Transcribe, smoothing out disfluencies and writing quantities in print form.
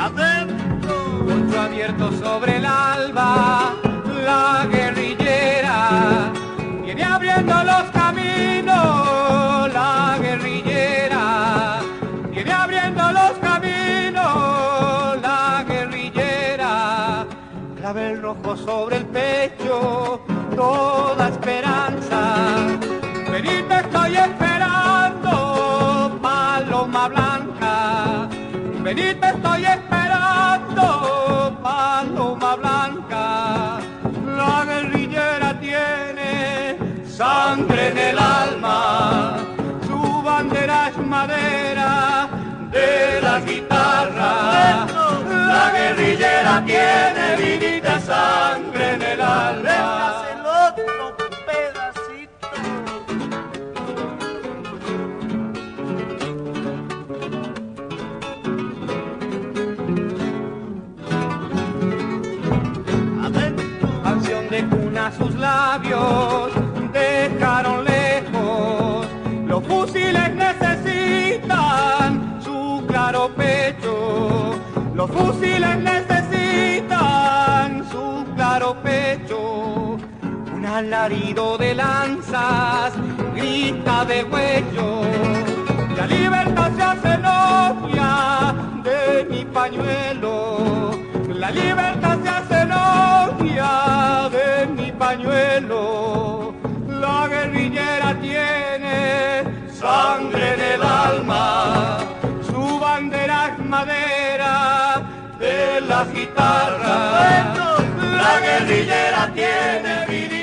adentro. Poncho abierto sobre el alba, la guerrillera viene abriendo los caminos, la guerrillera viene abriendo los caminos, la guerrillera. Clavel rojo sobre el pecho, toda esperanza. Venid, te estoy esperando, paloma blanca. Venid, te estoy esperando, paloma blanca. La guerrillera tiene sangre en el alma, su bandera es madera de la guitarra. La guerrillera tiene vinita sangre en el alma. Dejas el otro pedacito. Canción de cuna sus labios dejaron lejos, los fusiles necesitan su claro pecho, los fusiles necesitan su claro pecho. Un alarido de lanzas grita de huello, la libertad se hace novia de mi pañuelo, la libertad se hace novia de mi pañuelo. La guerrillera tiene sangre en el alma, su bandera es madera de las guitarras. La guerrillera tiene vida.